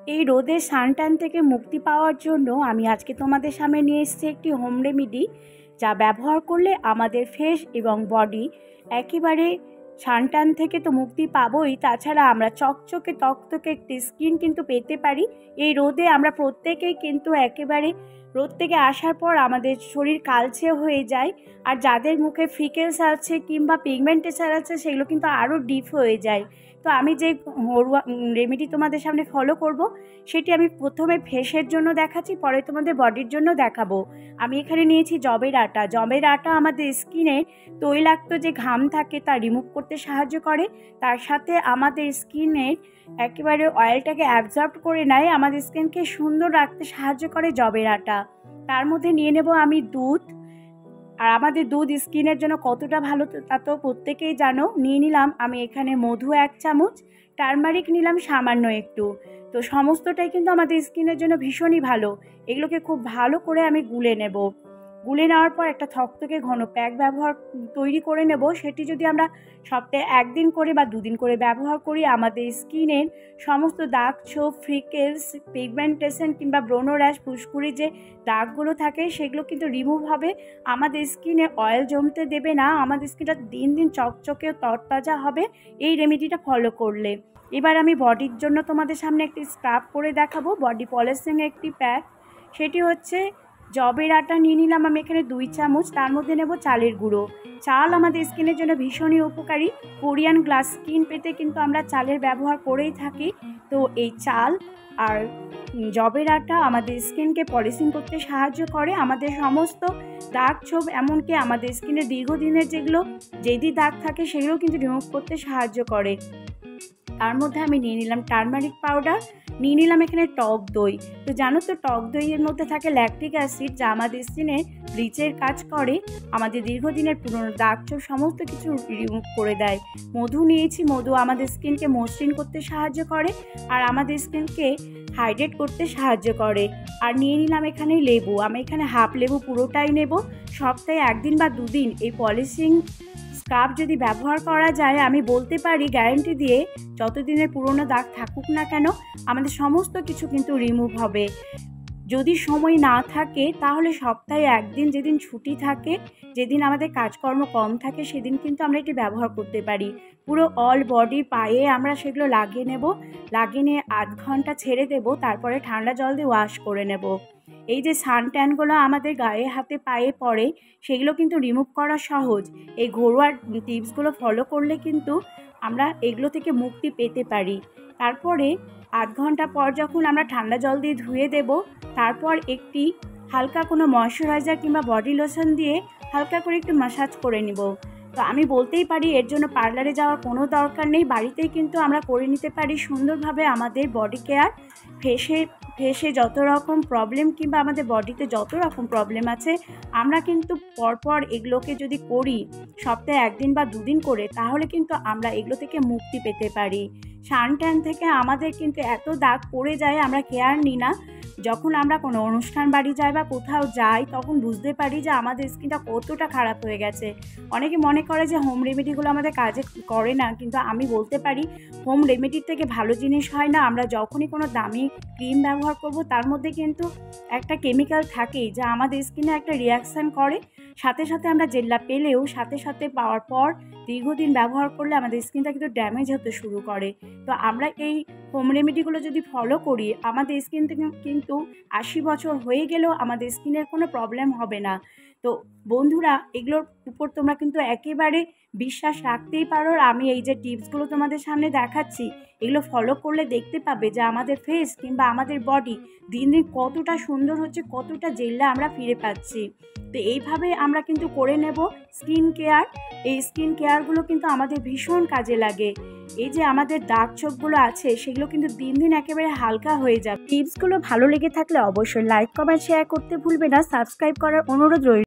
এই রোদের সানট্যান থেকে মুক্তি পাওয়ার জন্য আমি আজকে তোমাদের সামনে নিয়ে এসেছি একটি হোম রেমেডি, যা ব্যবহার করলে আমাদের ফেস এবং বডি একেবারে সানট্যান থেকে তো মুক্তি পাবোই, তাছাড়া আমরা চকচকে তকতকে একটি স্কিন কিন্তু পেতে পারি। এই রোদে আমরা প্রত্যেকেই কিন্তু একেবারে রোদ থেকে আসার পর আমাদের শরীর কালচে হয়ে যায়, আর যাদের মুখে ফ্রিকেলস আছে কিংবা পিগমেন্টেশন আছে সেগুলো কিন্তু আরও ডিপ হয়ে যায়। তো আমি যে ঘরোয়া রেমেডি তোমাদের সামনে ফলো করব, সেটি আমি প্রথমে ফেসের জন্য দেখাচ্ছি, পরে তোমাদের বডির জন্য দেখাবো। আমি এখানে নিয়েছি যবের আটা। যবের আটা আমাদের স্কিনের তৈলাক্ত যে ঘাম থাকে তা রিমুভ করতে সাহায্য করে, তার সাথে আমাদের স্কিনের একেবারে অয়েলটাকে অ্যাবজর্ব করে নেয়, আমাদের স্কিনকে সুন্দর রাখতে সাহায্য করে যবের আটা। তার মধ্যে নিয়ে নেব আমি দুধ। আর আমাদের দুধ স্কিনের জন্য কতটা ভালো তা তো প্রত্যেকেই জানো। নিয়ে নিলাম আমি এখানে মধু 1 চামচ, টারমারিক নিলাম সামান্য একটু। তো সমস্তটাই কিন্তু আমাদের স্কিনের জন্য ভীষণই ভালো। এগুলোকে খুব ভালো করে আমি গুলে নেব। গুলে নেওয়ার পর একটা থকথকে ঘন প্যাক তৈরি করে নেব। সেটি যদি আমরা সপ্তাহে 1 দিন করে বা 2 দিন করে ব্যবহার করি, আমাদের স্কিনের সমস্ত দাগ ছোপ, ফ্রিকেলস, পিগমেন্টেশন কিংবা ব্রণ র্যাশ, ফুসকুড়ি যে দাগগুলো থাকে সেগুলো কিন্তু রিমুভ হবে। আমাদের স্কিনে অয়েল জমতে দেবে না, আমাদের স্কিনটা দিন দিন চকচকে তরতাজা হবে এই রেমেডিটা ফলো করলে। এবার আমি বডির জন্য তোমাদের সামনে একটি স্ক্রাব করে দেখাবো। বডি পলিশিং একটি প্যাক, সেটি হচ্ছে যবের আটা নিয়ে নিলাম আমি এখানে 2 চামচ, তার মধ্যে নেব চালের গুঁড়ো। চাল আমাদের স্কিনের জন্য ভীষণই উপকারী। কোরিয়ান গ্লাস স্কিন পেতে কিন্তু আমরা চালের ব্যবহার করেই থাকি। তো এই চাল আর যবের আটা আমাদের স্কিনকে পলিশিং করতে সাহায্য করে, আমাদের সমস্ত দাগ ছোপ, এমনকি আমাদের স্কিনের দীর্ঘদিনের যেগুলো জেদি দাগ থাকে সেগুলো কিন্তু রিমুভ করতে সাহায্য করে। তার মধ্যে আমি নিয়ে নিলাম টারমারিক পাউডার, নিয়ে নিলাম এখানে টক দই। তো জানো তো টক দইয়ের মধ্যে থাকে ল্যাকটিক অ্যাসিড, যা আমাদের স্কিনে ব্লিচের কাজ করে, আমাদের দীর্ঘদিনের পুরনো দাগ ছোপ সমস্ত কিছু রিমুভ করে দেয়। মধু নিয়েছি, মধু আমাদের স্কিনকে মসৃণ করতে সাহায্য করে আর আমাদের স্কিনকে হাইড্রেট করতে সাহায্য করে। আর নিয়ে নিলাম এখানে লেবু, আমি এখানে হাফ লেবু পুরোটাই নেব। সপ্তাহে 1 দিন বা 2 দিন এই পলিশিং স্ক্রাব যদি ব্যবহার করা যায়, আমি বলতে পারি গ্যারান্টি দিয়ে, যতদিনের পুরনো দাগ থাকুক না কেন আমাদের সমস্ত কিছু কিন্তু রিমুভ হবে। যদি সময় না থাকে তাহলে সপ্তাহে 1 দিন, যেদিন ছুটি থাকে, যেদিন আমাদের কাজকর্ম কম থাকে, সেদিন কিন্তু আমরা এটি ব্যবহার করতে পারি। পুরো অল বডি, পায়ে আমরা সেগুলো লাগিয়ে নেব। লাগিয়ে নিয়ে 1/2 ঘন্টা ছেড়ে দেব, তারপরে ঠান্ডা জল দিয়ে ওয়াশ করে নেব। এই যে সানট্যানগুলো আমাদের গায়ে, হাতে, পায়ে পড়ে, সেগুলো কিন্তু রিমুভ করা সহজ। এই ঘরোয়া টিপসগুলো ফলো করলে কিন্তু আমরা এগুলো থেকে মুক্তি পেতে পারি। তারপরে 1/2 ঘন্টা পর যখন আমরা ঠান্ডা জল দিয়ে ধুয়ে দেব, তারপর একটি হালকা কোনো ময়শ্চারাইজার কিংবা বডি লোশন দিয়ে হালকা করে একটু ম্যাসাজ করে নিব। তো আমি বলতেই পারি এর জন্য পার্লারে যাওয়ার কোনো দরকার নেই, বাড়িতেই কিন্তু আমরা করে নিতে পারি সুন্দরভাবে আমাদের বডি কেয়ার। ফেসে যত রকম প্রবলেম কিংবা আমাদের বডিতে যত রকম প্রবলেম আছে, আমরা কিন্তু পরপর এগুলোকে যদি করি সপ্তাহে 1 দিন বা 2 দিন করে, তাহলে কিন্তু আমরা এগুলো থেকে মুক্তি পেতে পারি। সানট্যান থেকে আমাদের কিন্তু এত দাগ পড়ে যায়, আমরা কেয়ার নিই না। যখন আমরা কোনো অনুষ্ঠান বাড়ি যাই বা কোথাও যাই, তখন বুঝতে পারি যে আমাদের স্কিনটা কতটা খারাপ হয়ে গেছে। অনেকে মনে করে যে হোম রেমেডিগুলো আমাদের কাজে করে না, কিন্তু আমি বলতে পারি হোম রেমেডির থেকে ভালো জিনিস হয় না। আমরা যখনই কোনো দামি ক্রিম ব্যবহার করব, তার মধ্যে কিন্তু একটা কেমিক্যাল থাকেই, যা আমাদের স্কিনে একটা রিয়াকশান করে। সাথে সাথে আমরা জেল্লা পেলেও সাথে সাথে পাওয়ার পর দীর্ঘদিন ব্যবহার করলে আমাদের স্কিনটা কিন্তু ড্যামেজ হতে শুরু করে। তো আমরা এই হোম রেমেডিগুলো যদি ফলো করি, আমাদের স্কিন থেকে কিন্তু 80 বছর হয়ে গেলেও আমাদের স্কিনের কোনো প্রবলেম হবে না। তো বন্ধুরা, এগুলোর উপর তোমরা কিন্তু একেবারে বিশ্বাস রাখতেই পারো। আমি এই যে টিপসগুলো তোমাদের সামনে দেখাচ্ছি, এগুলো ফলো করলে দেখতে পাবে যে আমাদের ফেস কিংবা আমাদের বডি দিন দিন কতটা সুন্দর হচ্ছে, কতটা জেল্লা আমরা ফিরে পাচ্ছি। তো এইভাবে আমরা কিন্তু করে নেব স্কিন কেয়ার। এই স্কিন কেয়ারগুলো কিন্তু আমাদের ভীষণ কাজে লাগে। এই যে আমাদের দাগ ছোপগুলো আছে, সেগুলো কিন্তু দিন দিন একেবারে হালকা হয়ে যাবে। টিপসগুলো ভালো লেগে থাকলে অবশ্যই লাইক, কমেন্ট, শেয়ার করতে ভুলবে না। সাবস্ক্রাইব করার অনুরোধ রইল।